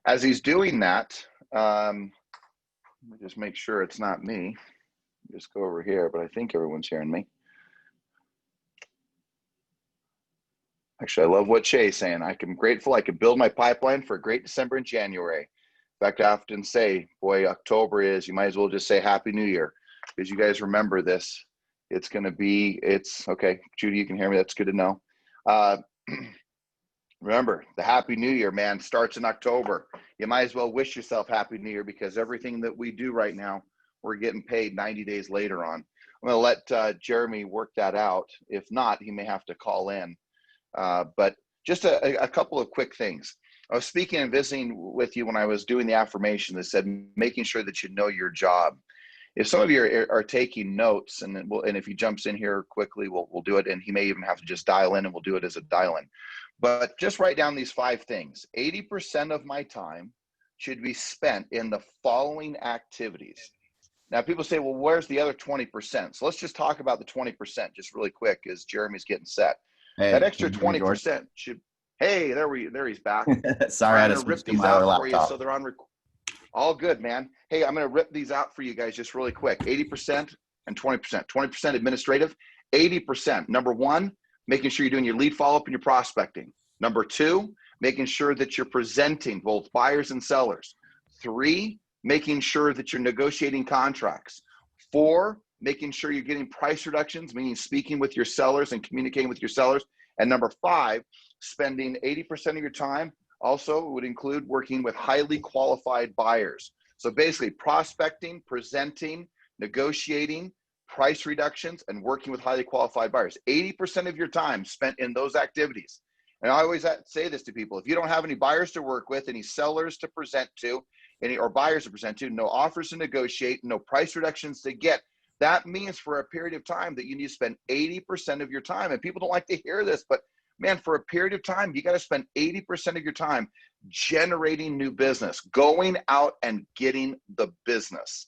as he's doing that, let me just make sure it's not me. Just go over here, but I think everyone's hearing me. Actually, I love what Shay's saying. I'm grateful I could build my pipeline for a great December and January. In fact, I often say, boy, October is, you might as well just say Happy New Year, because you guys remember this. It's going to be, okay, Judy, you can hear me. That's good to know. Remember, the Happy New Year, man, starts in October. You might as well wish yourself Happy New Year, because everything that we do right now, we're getting paid 90 days later on. I'm going to let Jeremy work that out. If not, he may have to call in. But just a couple of quick things. I was speaking and visiting with you when I was doing the affirmation that said, making sure that you know your job. If some of you are taking notes, and if he jumps in here quickly, we'll do it. And he may even have to just dial in, and we'll do it as a dial in. But just write down these 5 things. 80% of my time should be spent in the following activities. Now, people say, well, where's the other 20%? So let's just talk about the 20% just really quick as Jeremy's getting set. Hey, that extra 20% should, hey, there he's back. Sorry, I had to rip these out for you, so they're on all good, man. Hey, I'm going to rip these out for you guys just really quick. 80% and 20%. 20% administrative, 80%. Number 1, making sure you're doing your lead follow-up and your prospecting. Number 2, making sure that you're presenting both buyers and sellers. 3, making sure that you're negotiating contracts. 4, making sure you're getting price reductions, meaning speaking with your sellers and communicating with your sellers. And number 5, spending 80% of your time also would include working with highly qualified buyers. So basically prospecting, presenting, negotiating, price reductions, and working with highly qualified buyers. 80% of your time spent in those activities. And I always say this to people: if you don't have any buyers to work with, any sellers to present to, or buyers to present to, no offers to negotiate, no price reductions to get, that means for a period of time that you need to spend 80% of your time. And people don't like to hear this, but man, for a period of time, you got to spend 80% of your time generating new business, going out and getting the business.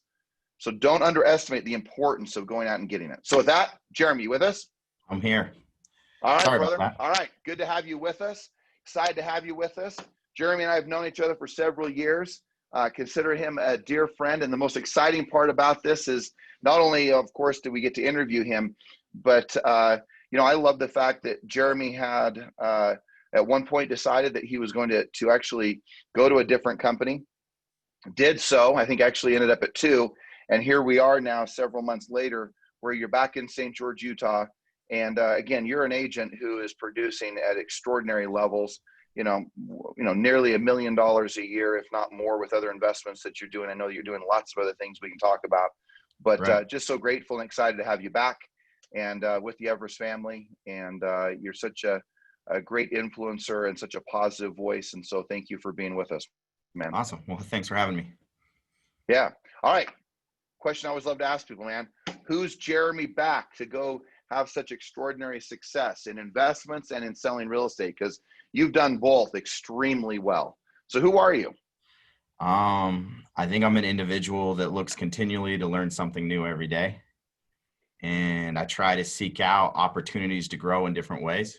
So don't underestimate the importance of going out and getting it. So with that, Jeremy, you with us? I'm here. All right, Sorry brother. All right. Good to have you with us. Excited to have you with us. Jeremy and I have known each other for several years. Consider him a dear friend. And the most exciting part about this is not only, of course, do we get to interview him, but, I love the fact that Jeremy had at one point decided that he was going to actually go to a different company. Did so, I think actually ended up at 2. And here we are now several months later where you're back in St. George, Utah. And again, you're an agent who is producing at extraordinary levels, nearly $1 million a year, if not more, with other investments that you're doing. I know you're doing lots of other things we can talk about, but right. Just so grateful and excited to have you back and with the Everest family. And you're such a great influencer and such a positive voice. And so thank you for being with us, man. Awesome. Well, thanks for having me. Yeah. All right. Question I always love to ask people, man. Who's Jeremy back to go have such extraordinary success in investments and in selling real estate? Because you've done both extremely well. So who are you? I think I'm an individual that looks continually to learn something new every day. And I try to seek out opportunities to grow in different ways.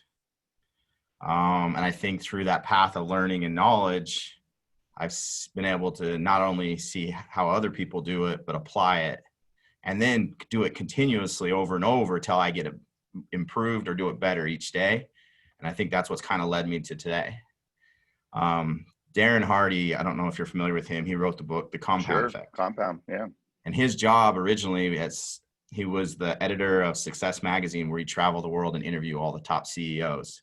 And I think through that path of learning and knowledge, I've been able to not only see how other people do it, but apply it and then do it continuously over and over until I get it improved or do it better each day. And I think that's what's kind of led me to today. Darren Hardy, I don't know if you're familiar with him. He wrote the book, The Compound Effect. Compound, yeah. And his job originally, he was the editor of Success Magazine, where he traveled the world and interviewed all the top CEOs.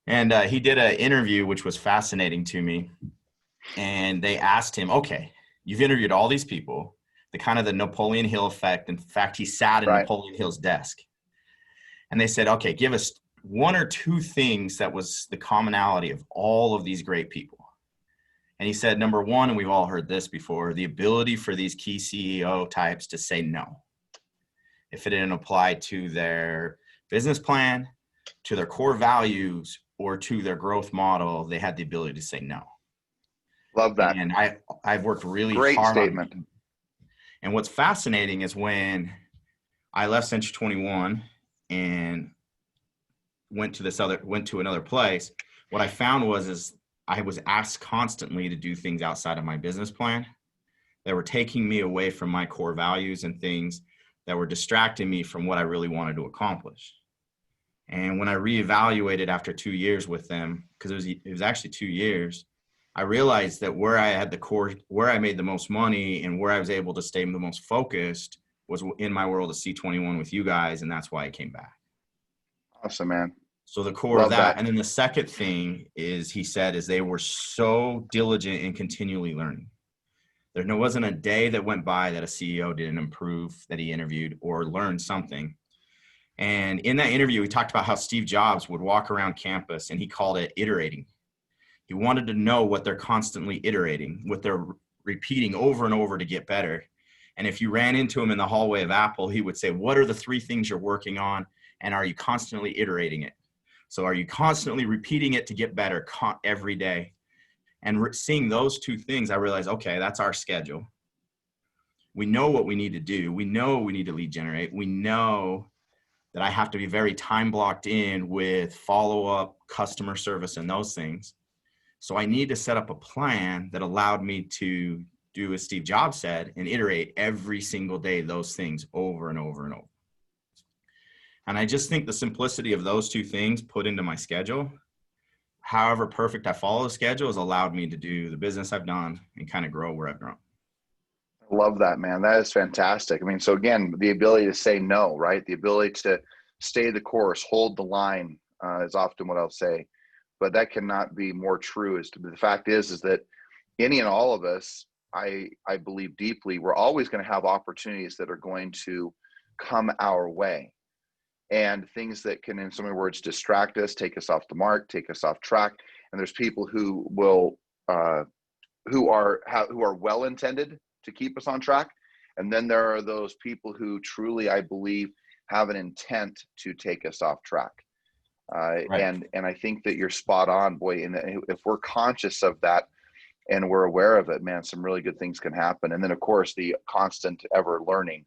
And he did an interview, which was fascinating to me. And they asked him, okay, you've interviewed all these people, the Napoleon Hill effect. In fact, he sat in Napoleon Hill's desk. And they said, okay, give us 1 or 2 things that was the commonality of all of these great people. And he said, number 1, and we've all heard this before, the ability for these key CEO types to say no. If it didn't apply to their business plan, to their core values, or to their growth model, they had the ability to say no. Love that. And I've worked really hard. Great statement. And what's fascinating is when I left Century 21 and went to another place, what I found is I was asked constantly to do things outside of my business plan that were taking me away from my core values and things that were distracting me from what I really wanted to accomplish. And when I reevaluated after 2 years with them, because it was actually 2 years, I realized that where I had the core, where I made the most money and where I was able to stay the most focused was in my world of C21 with you guys. And that's why I came back. Awesome, man. So the core of Love that. that. And then the second thing is, he said, is they were so diligent in continually learning. There wasn't a day that went by that a CEO didn't improve, that he interviewed or learned something. And in that interview, he talked about how Steve Jobs would walk around campus and he called it iterating. He wanted to know what they're constantly iterating, what they're repeating over and over to get better. And if you ran into him in the hallway of Apple, he would say, what are the 3 things you're working on? And are you constantly iterating it? So are you constantly repeating it to get better every day? And seeing those 2 things, I realized, okay, that's our schedule. We know what we need to do. We know we need to lead generate. We know that I have to be very time blocked in with follow-up, customer service, and those things. So I need to set up a plan that allowed me to do as Steve Jobs said and iterate every single day those things over and over and over. And I just think the simplicity of those 2 things put into my schedule, however perfect I follow the schedule, has allowed me to do the business I've done and kind of grow where I've grown. I love that, man. That is fantastic. I mean, so again, the ability to say no, right? The ability to stay the course, hold the line is often what I'll say. But that cannot be more true. The fact is that any and all of us, I believe deeply, we're always going to have opportunities that are going to come our way. And things that can, in so many words, distract us, take us off the mark, take us off track. And there's people who will, who are well intended to keep us on track, and then there are those people who truly, I believe, have an intent to take us off track. Right. And I think that you're spot on, boy. And if we're conscious of that and we're aware of it, man, some really good things can happen. And then, of course, the constant ever learning.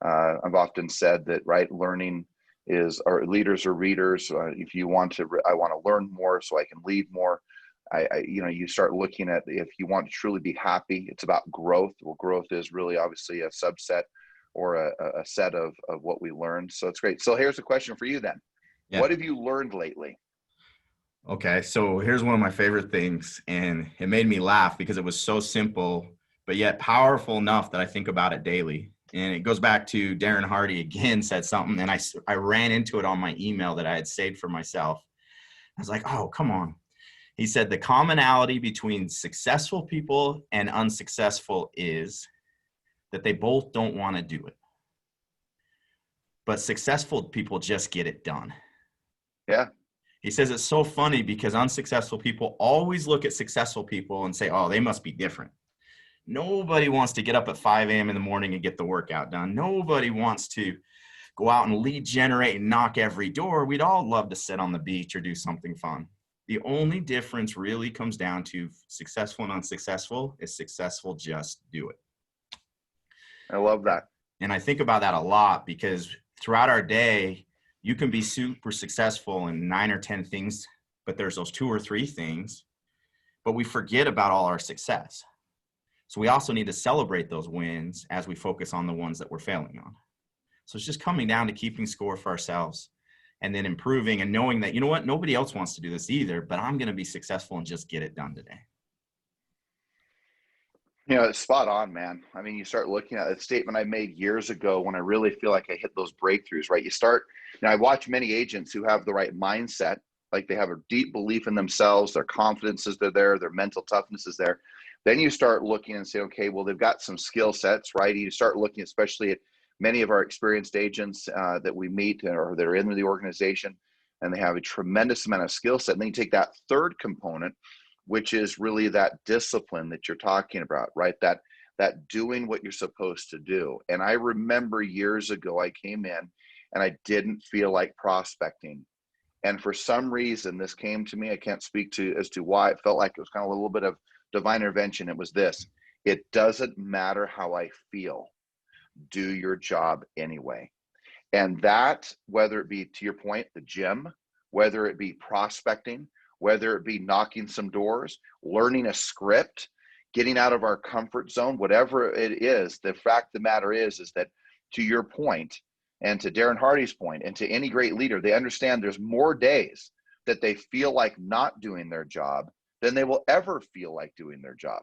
I've often said that, right, learning is, our leaders are readers. If you want to, I want to learn more so I can lead more. You start looking at, if you want to truly be happy, it's about growth. Well, growth is really obviously a subset or a set of what we learned. So it's great. So here's a question for you then. Yeah. What have you learned lately? Okay, so here's one of my favorite things, and it made me laugh because it was so simple, but yet powerful enough that I think about it daily. And it goes back to Darren Hardy again said something, and I ran into it on my email that I had saved for myself. I was like, oh, come on. He said, the commonality between successful people and unsuccessful is that they both don't want to do it. But successful people just get it done. Yeah. He says it's so funny because unsuccessful people always look at successful people and say, oh, they must be different. Nobody wants to get up at 5 a.m. in the morning and get the workout done. Nobody wants to go out and lead generate and knock every door. We'd all love to sit on the beach or do something fun. The only difference really comes down to successful and unsuccessful is successful, just do it. I love that. And I think about that a lot because throughout our day, you can be super successful in 9 or 10 things, but there's those 2 or 3 things, but we forget about all our success. So we also need to celebrate those wins as we focus on the ones that we're failing on. So it's just coming down to keeping score for ourselves and then improving and knowing that, you know what, nobody else wants to do this either, but I'm going to be successful and just get it done today. You know, it's spot on, man. I mean, you start looking at a statement I made years ago when I really feel like I hit those breakthroughs, right? I watch many agents who have the right mindset, like they have a deep belief in themselves, their confidence is there, their mental toughness is there. Then you start looking and say, okay, well, they've got some skill sets, right? You start looking especially at many of our experienced agents that we meet or that are in the organization, and they have a tremendous amount of skill set. And then you take that third component, which is really that discipline that you're talking about, right? That doing what you're supposed to do. And I remember years ago, I came in and I didn't feel like prospecting. And for some reason, this came to me. I can't speak to as to why. It felt like it was kind of a little bit of divine intervention. It was this: it doesn't matter how I feel. Do your job anyway. And that, whether it be, to your point, the gym, whether it be prospecting, whether it be knocking some doors, learning a script, getting out of our comfort zone, whatever it is. The fact of the matter is that, to your point, and to Darren Hardy's point, and to any great leader, they understand there's more days that they feel like not doing their job than they will ever feel like doing their job.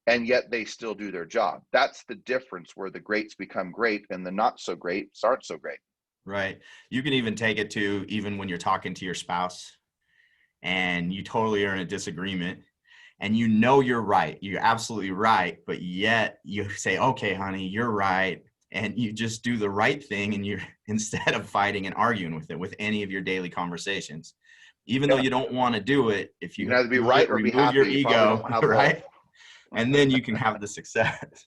And yet they still do their job. That's the difference, where the greats become great and the not so greats aren't so great. Right. You can even take it to even when you're talking to your spouse and you totally are in a disagreement and you know you're right. You're absolutely right. But yet you say, okay, honey, you're right. And you just do the right thing. And you're, instead of fighting and arguing with it with any of your daily conversations, even though you don't want to do it, if you can either be right or be remove happy, your you ego, don't have right? both. And then you can have the success.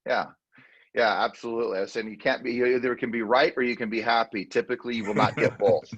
Yeah, absolutely. I was saying, you either can be right or you can be happy. Typically, you will not get both.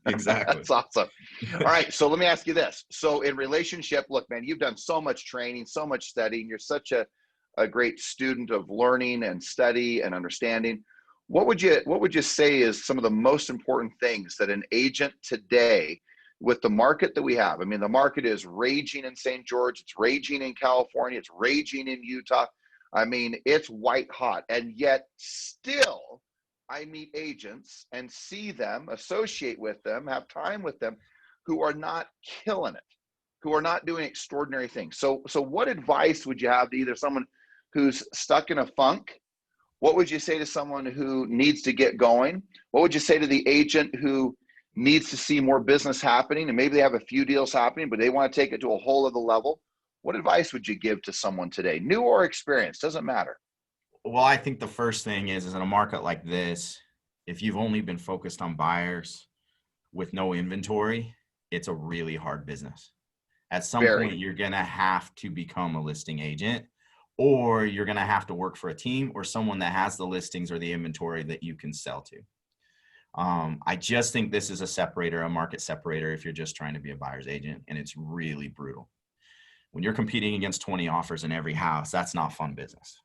Exactly. That's awesome. All right, so let me ask you this. So in relationship, look, man, you've done so much training, so much studying. You're such a great student of learning and study and understanding. What would you say is some of the most important things that an agent today, with the market that we have? I mean, the market is raging in St. George. It's raging in California. It's raging in Utah. I mean, it's white hot. And yet still, I meet agents and see them, associate with them, have time with them, who are not killing it, who are not doing extraordinary things. So what advice would you have to either someone who's stuck in a funk? What would you say to someone who needs to get going? What would you say to the agent who needs to see more business happening, and maybe they have a few deals happening, but they want to take it to a whole other level? What advice would you give to someone today, new or experienced? Doesn't matter. Well, I think the first thing is in a market like this, if you've only been focused on buyers with no inventory, it's a really hard business. At some point, you're going to have to become a listing agent, or you're going to have to work for a team or someone that has the listings or the inventory that you can sell to. I just think this is a separator, a market separator, if you're just trying to be a buyer's agent, and it's really brutal. When you're competing against 20 offers in every house, that's not fun business.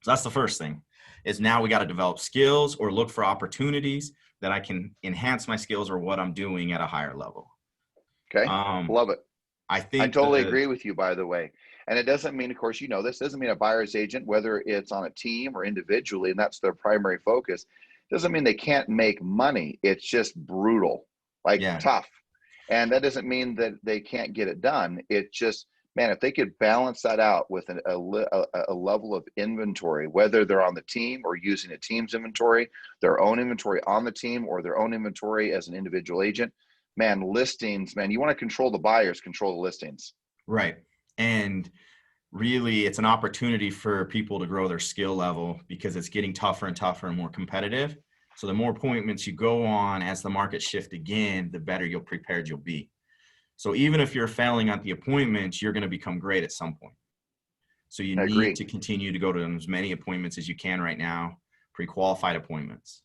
So that's the first thing, is now we got to develop skills or look for opportunities that I can enhance my skills or what I'm doing at a higher level. Okay. Love it. I totally agree with you, by the way. And it doesn't mean, of course, this doesn't mean a buyer's agent, whether it's on a team or individually, and that's their primary focus, doesn't mean they can't make money. It's just brutal, tough. And that doesn't mean that they can't get it done. It just, man, if they could balance that out with a level of inventory, whether they're on the team or using a team's inventory, their own inventory on the team, or their own inventory as an individual agent, man, listings, man, you want to control the buyers, control the listings. Right. And really, it's an opportunity for people to grow their skill level because it's getting tougher and tougher and more competitive. So the more appointments you go on as the market shift again, the better prepared you'll be. So even if you're failing at the appointments, you're going to become great at some point. So you need to continue to go to as many appointments as you can right now, pre-qualified appointments.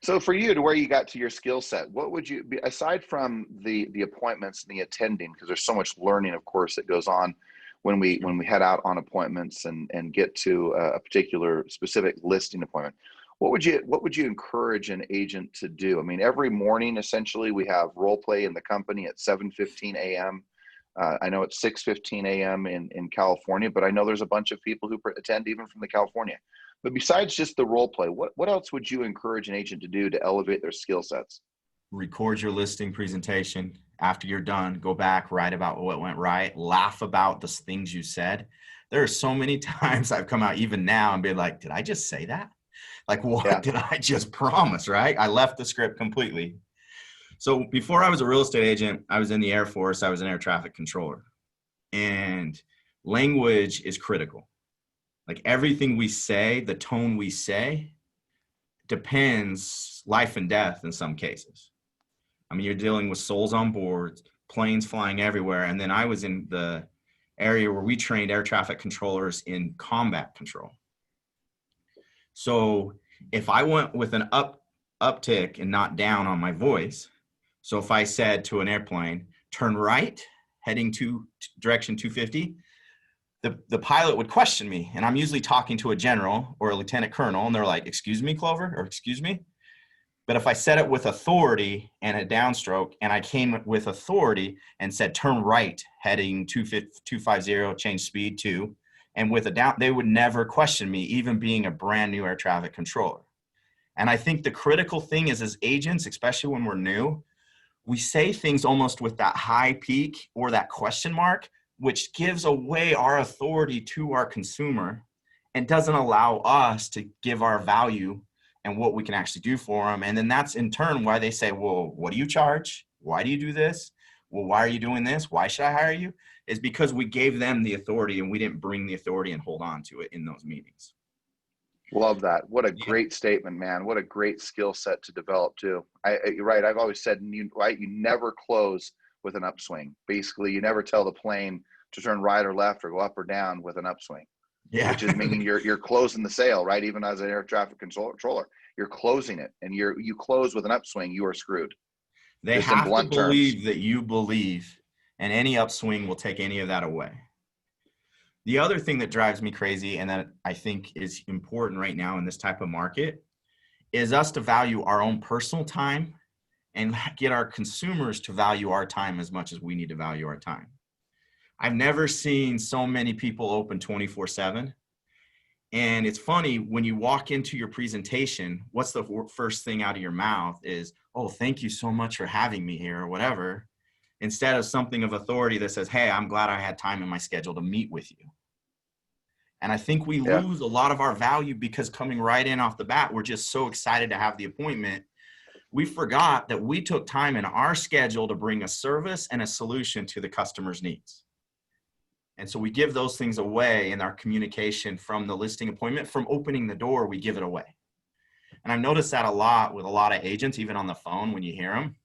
So for you, to where you got to your skill set, what would you be, aside from the appointments and the attending, because there's so much learning, of course, that goes on when we head out on appointments and get to a particular specific listing appointment. What would you encourage an agent to do? I mean, every morning, essentially, we have role play in the company at 7:15 a.m. I know it's 6:15 a.m. in California, but I know there's a bunch of people who attend even from the California. But besides just the role play, what else would you encourage an agent to do to elevate their skill sets? Record your listing presentation. After you're done, go back, write about what went right, laugh about the things you said. There are so many times I've come out even now and be like, did I just say that? Like, what did I just promise, right? I left the script completely. So before I was a real estate agent, I was in the Air Force. I was an air traffic controller. And language is critical. Like everything we say, the tone we say depends life and death in some cases. I mean, you're dealing with souls on board, planes flying everywhere. And then I was in the area where we trained air traffic controllers in combat control. So if I went with an uptick and not down on my voice, so if I said to an airplane, turn right, heading to direction 250, the pilot would question me. And I'm usually talking to a general or a lieutenant colonel, and they're like, excuse me, Clover, or excuse me. But if I said it with authority and a downstroke, and I came with authority and said, turn right, heading 250, change speed 2, and with a down, they would never question me, even being a brand new air traffic controller. And I think the critical thing is, as agents, especially when we're new, we say things almost with that high peak or that question mark, which gives away our authority to our consumer and doesn't allow us to give our value and what we can actually do for them. And then that's in turn why they say, well, what do you charge? Why do you do this? Well, why are you doing this? Why should I hire you? Is because we gave them the authority and we didn't bring the authority and hold on to it in those meetings. Love that. What a great statement, man. What a great skill set to develop too. You're right. I've always said, you never close with an upswing. Basically, you never tell the plane to turn right or left or go up or down with an upswing. Yeah. Which is meaning you're closing the sale, right? Even as an air traffic controller, you're closing it, and you close with an upswing, you are screwed. They just have to believe that you believe, and any upswing will take any of that away. The other thing that drives me crazy, and that I think is important right now in this type of market, is us to value our own personal time and get our consumers to value our time as much as we need to value our time. I've never seen so many people open 24/7. And it's funny, when you walk into your presentation, what's the first thing out of your mouth is, oh, thank you so much for having me here, or whatever, instead of something of authority that says, hey, I'm glad I had time in my schedule to meet with you. And I think we lose a lot of our value because coming right in off the bat, we're just so excited to have the appointment. We forgot that we took time in our schedule to bring a service and a solution to the customer's needs. And so we give those things away in our communication from the listing appointment. From opening the door, we give it away. And I've noticed that a lot with a lot of agents, even on the phone when you hear them,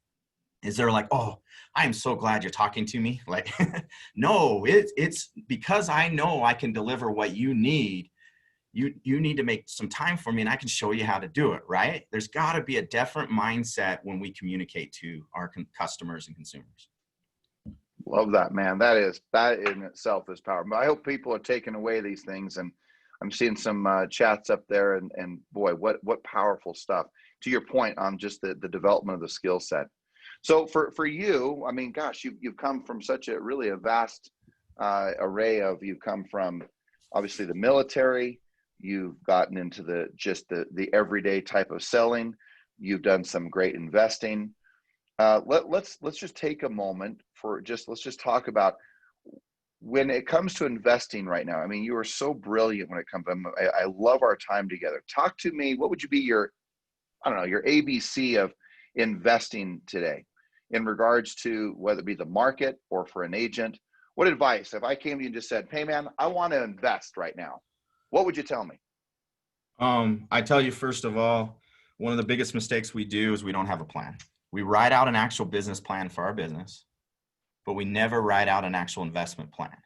is they're like, oh, I am so glad you're talking to me. Like, no, it's because I know I can deliver what you need. You need to make some time for me and I can show you how to do it, right? There's got to be a different mindset when we communicate to our customers and consumers. Love that, man. That in itself is powerful. I hope people are taking away these things, and I'm seeing some chats up there, and boy, what powerful stuff. To your point on just the development of the skill set. So for you, I mean, gosh, you've come from such a vast array of. You've come from obviously the military. You've gotten into the everyday type of selling. You've done some great investing. Let's just take a moment let's just talk about when it comes to investing right now. I mean, you are so brilliant when it comes. I love our time together. Talk to me. What would you be your ABC of investing today in regards to whether it be the market or for an agent? What advice, if I came to you and just said, hey man, I want to invest right now, what would you tell me? I tell you, first of all, one of the biggest mistakes we do is we don't have a plan. We write out an actual business plan for our business, but we never write out an actual investment plan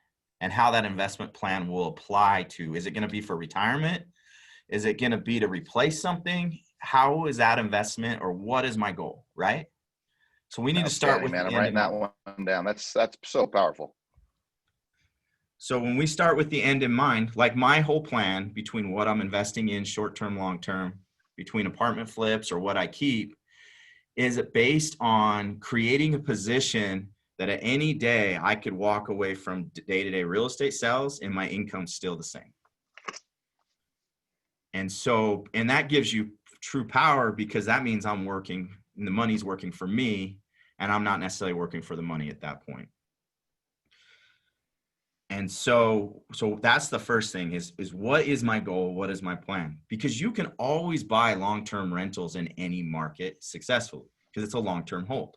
and how that investment plan will apply to. Is it going to be for retirement? Is it going to be to replace something? How is that investment, or what is my goal, right? So we need to start with, man, I'm writing that one down. That's so powerful. So when we start with the end in mind, like my whole plan between what I'm investing in short-term, long-term, between apartment flips or what I keep, is based on creating a position that at any day I could walk away from day-to-day real estate sales and my income's still the same. And that gives you true power, because that means I'm working and the money's working for me, and I'm not necessarily working for the money at that point. And so that's the first thing is what is my goal? What is my plan? Because you can always buy long-term rentals in any market successfully, because it's a long-term hold.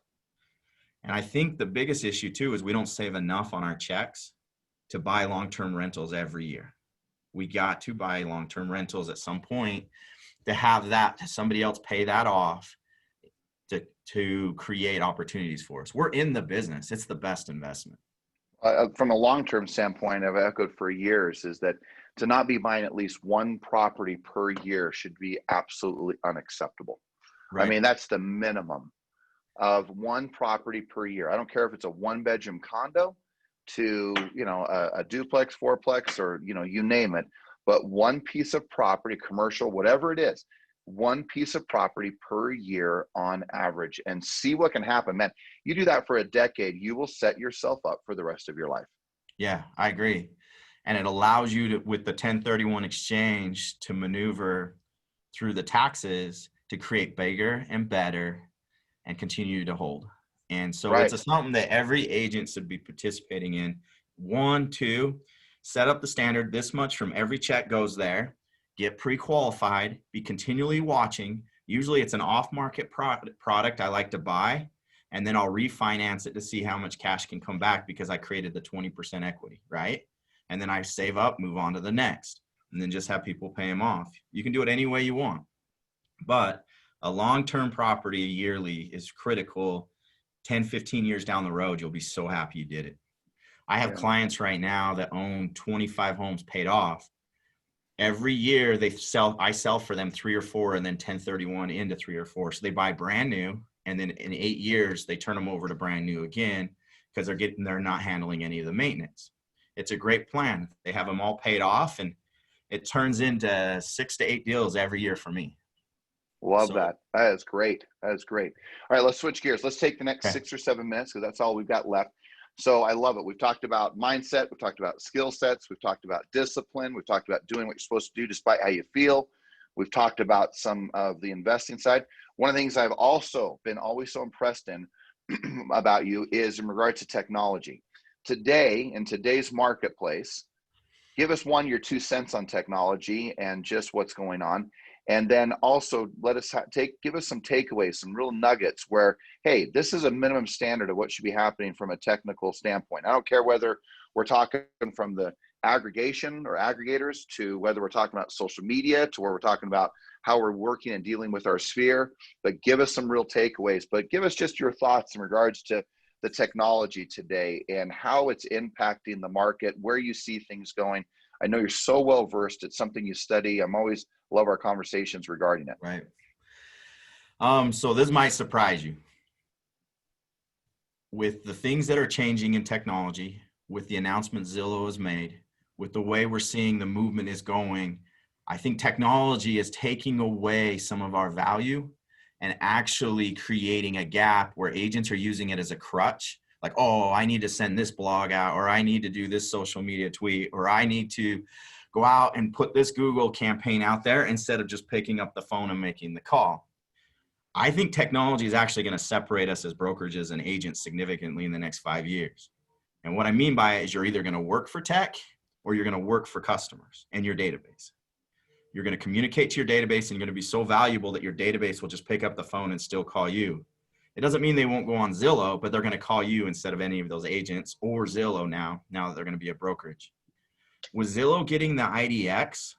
And I think the biggest issue too is we don't save enough on our checks to buy long-term rentals every year. We got to buy long-term rentals at some point to have that somebody else pay that off to create opportunities for us. We're in the business. It's the best investment. From a long-term standpoint, I've echoed for years is that to not be buying at least one property per year should be absolutely unacceptable. Right. I mean, that's the minimum of one property per year. I don't care if it's a one-bedroom condo to, a duplex, fourplex, or, you name it, but one piece of property, commercial, whatever it is, one piece of property per year on average and see what can happen. Man, you do that for a decade, you will set yourself up for the rest of your life. Yeah, I agree. And it allows you to, with the 1031 exchange, to maneuver through the taxes to create bigger and better and continue to hold. And so Right. it's something that every agent should be participating in. 1, 2, set up the standard. This much from every check goes there. Get pre-qualified. Be continually watching. Usually it's an off-market product I like to buy, and then I'll refinance it to see how much cash can come back because I created the 20% equity, right? And then I save up, move on to the next, and then just have people pay them off. You can do it any way you want. But a long-term property yearly is critical. 10, 15 years down the road, you'll be so happy you did it. I have clients right now that own 25 homes paid off. Every year I sell for them 3 or 4 and then 1031 into 3 or 4. So they buy brand new, and then in 8 years, they turn them over to brand new again because they're not handling any of the maintenance. It's a great plan. They have them all paid off, and it turns into 6 to 8 deals every year for me. Love that. That is great. That is great. All right, let's switch gears. Let's take the next 6 or 7 minutes because that's all we've got left. So I love it. We've talked about mindset. We've talked about skill sets. We've talked about discipline. We've talked about doing what you're supposed to do despite how you feel. We've talked about some of the investing side. One of the things I've also been always so impressed in about you is in regards to technology. Today, in today's marketplace, give us your 2 cents on technology and just what's going on. And then also let us give us some takeaways, some real nuggets where, hey, this is a minimum standard of what should be happening from a technical standpoint. I don't care whether we're talking from the aggregation or aggregators to whether we're talking about social media to where we're talking about how we're working and dealing with our sphere, but give us some real takeaways. But give us just your thoughts in regards to the technology today and how it's impacting the market, where you see things going. I know you're so well versed. It's something you study. I'm always love our conversations regarding it. Right. So this might surprise you. With the things that are changing in technology, with the announcement Zillow has made, with the way we're seeing the movement is going, I think technology is taking away some of our value and actually creating a gap where agents are using it as a crutch. Like, oh, I need to send this blog out, or I need to do this social media tweet, or I need to go out and put this Google campaign out there instead of just picking up the phone and making the call. I think technology is actually going to separate us as brokerages and agents significantly in the next 5 years. And what I mean by it is you're either going to work for tech or you're going to work for customers and your database. You're going to communicate to your database, and you're going to be so valuable that your database will just pick up the phone and still call you. It doesn't mean they won't go on Zillow, but they're going to call you instead of any of those agents or Zillow now that they're going to be a brokerage. With Zillow getting the IDX,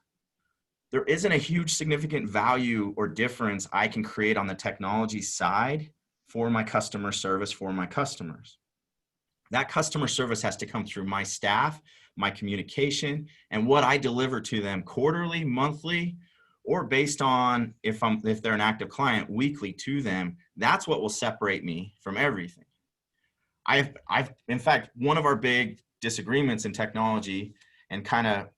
there isn't a huge significant value or difference I can create on the technology side for my customer service for my customers. That customer service has to come through my staff, my communication, and what I deliver to them quarterly, monthly, or based on if they're an active client, weekly to them. That's what will separate me from everything. In fact, one of our big disagreements in technology, and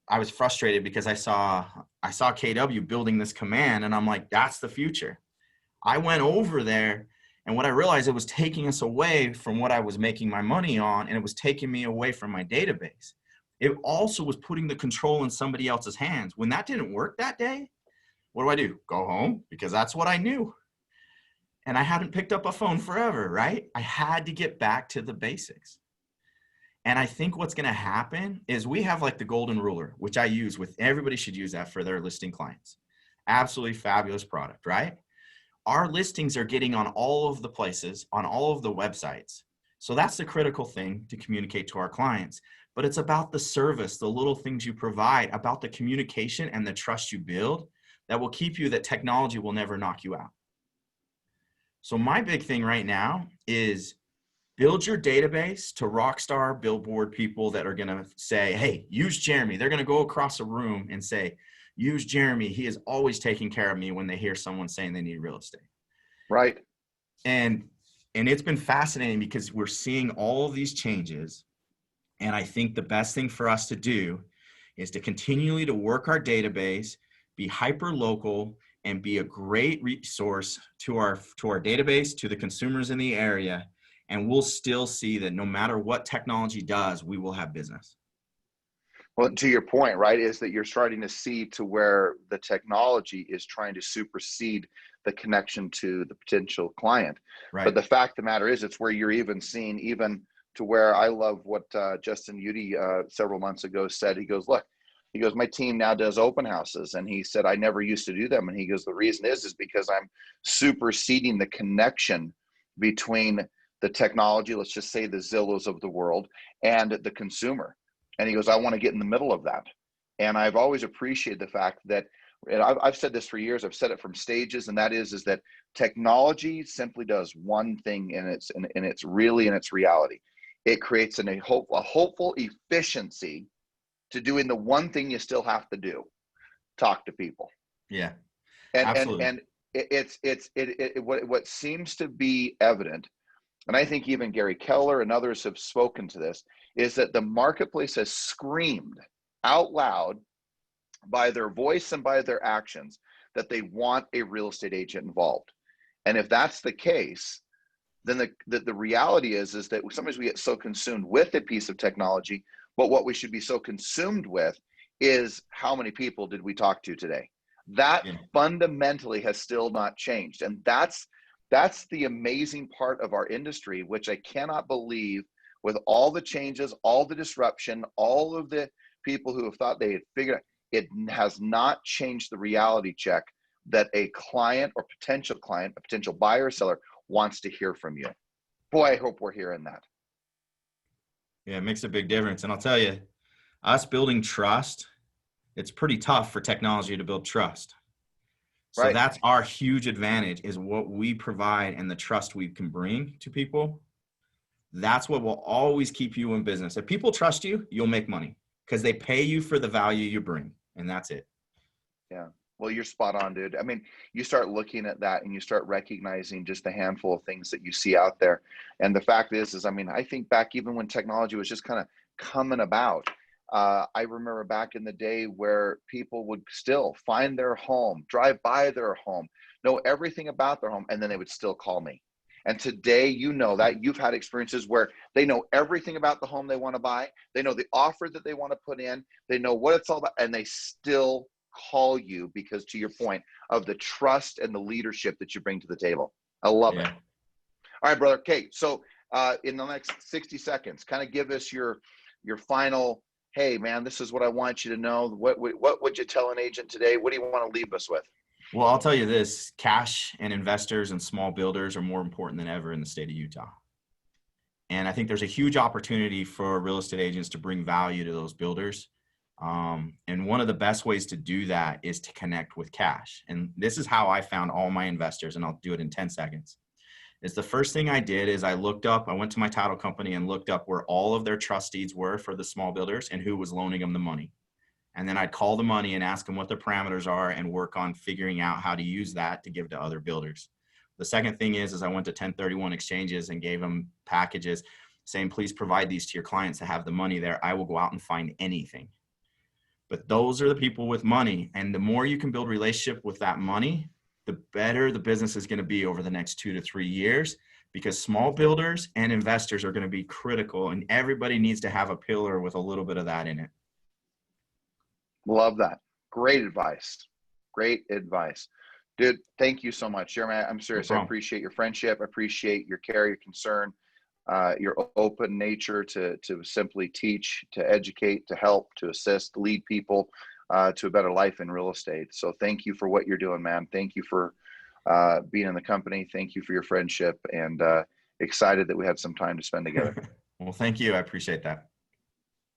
I was frustrated because I saw KW building this command, and I'm like, that's the future. I went over there, and what I realized, it was taking us away from what I was making my money on, and it was taking me away from my database. It also was putting the control in somebody else's hands. When that didn't work that day, what do? Go home, because that's what I knew. And I hadn't picked up a phone forever, right? I had to get back to the basics. And I think what's going to happen is we have like the golden ruler, which I use everybody should use that for their listing clients. Absolutely fabulous product, right? Our listings are getting on all of the places, on all of the websites. So that's the critical thing to communicate to our clients. But it's about the service, the little things you provide, about the communication and the trust you build that will keep you, that technology will never knock you out. So my big thing right now is build your database to rock star billboard people that are going to say, hey, use Jeremy. They're going to go across a room and say, use Jeremy. He is always taking care of me when they hear someone saying they need real estate. Right. And it's been fascinating because we're seeing all of these changes. And I think the best thing for us to do is to continually to work our database, be hyper local, and be a great resource to our database, to the consumers in the area. And we'll still see that no matter what technology does, we will have business. Well, to your point, right, is that you're starting to see to where the technology is trying to supersede the connection to the potential client. Right. But the fact of the matter is, it's where you're even seeing, even to where I love what Justin Udy several months ago said. He goes, look, he goes, my team now does open houses. And he said, I never used to do them. And he goes, the reason is because I'm superseding the connection between the technology, let's just say the Zillows of the world, and the consumer. And he goes, I want to get in the middle of that. And I've always appreciated the fact that, and I've said this for years, I've said it from stages, and that is that technology simply does one thing in its reality. It creates a hopeful efficiency to doing the one thing you still have to do, talk to people. Yeah, and absolutely. And what seems to be evident, and I think even Gary Keller and others have spoken to this, is that the marketplace has screamed out loud by their voice and by their actions that they want a real estate agent involved. And if that's the case, then the reality is that sometimes we get so consumed with a piece of technology, but what we should be so consumed with is how many people did we talk to today? That fundamentally has still not changed. And that's the amazing part of our industry, which I cannot believe, with all the changes, all the disruption, all of the people who have thought they had figured out, it has not changed the reality check that a client or potential client, a potential buyer or seller, wants to hear from you. Boy, I hope we're hearing that. Yeah, it makes a big difference. And I'll tell you, us building trust, it's pretty tough for technology to build trust. So Right. That's our huge advantage, is what we provide and the trust we can bring to people. That's what will always keep you in business. If people trust you, you'll make money because they pay you for the value you bring. And that's it. Yeah. Well, you're spot on, dude. I mean, you start looking at that and you start recognizing just a handful of things that you see out there. And the fact is, I mean, I think back even when technology was just kind of coming about, I remember back in the day where people would still find their home, drive by their home, know everything about their home, and then they would still call me. And today, you know that you've had experiences where they know everything about the home they want to buy. They know the offer that they want to put in. They know what it's all about, and they still call you because, to your point, of the trust and the leadership that you bring to the table. I love it. All right, brother. Okay, so in the next 60 seconds, kind of give us your final, hey, man, this is what I want you to know. What would you tell an agent today? What do you want to leave us with? Well, I'll tell you this, cash and investors and small builders are more important than ever in the state of Utah. And I think there's a huge opportunity for real estate agents to bring value to those builders. And one of the best ways to do that is to connect with cash. And this is how I found all my investors, and I'll do it in 10 seconds. Is the first thing I did is I went to my title company and looked up where all of their trust deeds were for the small builders and who was loaning them the money. And then I'd call the money and ask them what their parameters are and work on figuring out how to use that to give to other builders. The second thing is I went to 1031 exchanges and gave them packages saying, please provide these to your clients to have the money there. I will go out and find anything. But those are the people with money. And the more you can build relationship with that money, the better the business is going to be over the next 2 to 3 years, because small builders and investors are going to be critical, and everybody needs to have a pillar with a little bit of that in it. Love that. Great advice. Great advice. Dude, thank you so much. Jeremy, I'm serious. No I problem. appreciate your friendship. I appreciate your care, your concern, your open nature to simply teach, to educate, to help, to assist, lead people to a better life in real estate. So thank you for what you're doing, man. Thank you for being in the company. Thank you for your friendship, and excited that we had some time to spend together. Well, thank you. I appreciate that.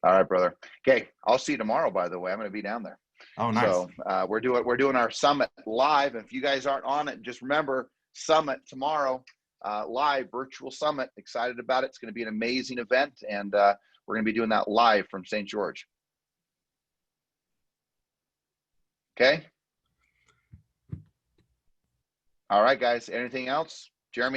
All right, brother. Okay, I'll see you tomorrow, by the way. I'm going to be down there. Oh, nice. So we're doing our summit live. If you guys aren't on it, just remember, summit tomorrow, live virtual summit. Excited about it. It's going to be an amazing event, and we're going to be doing that live from St. George. Okay. All right, guys. Anything else?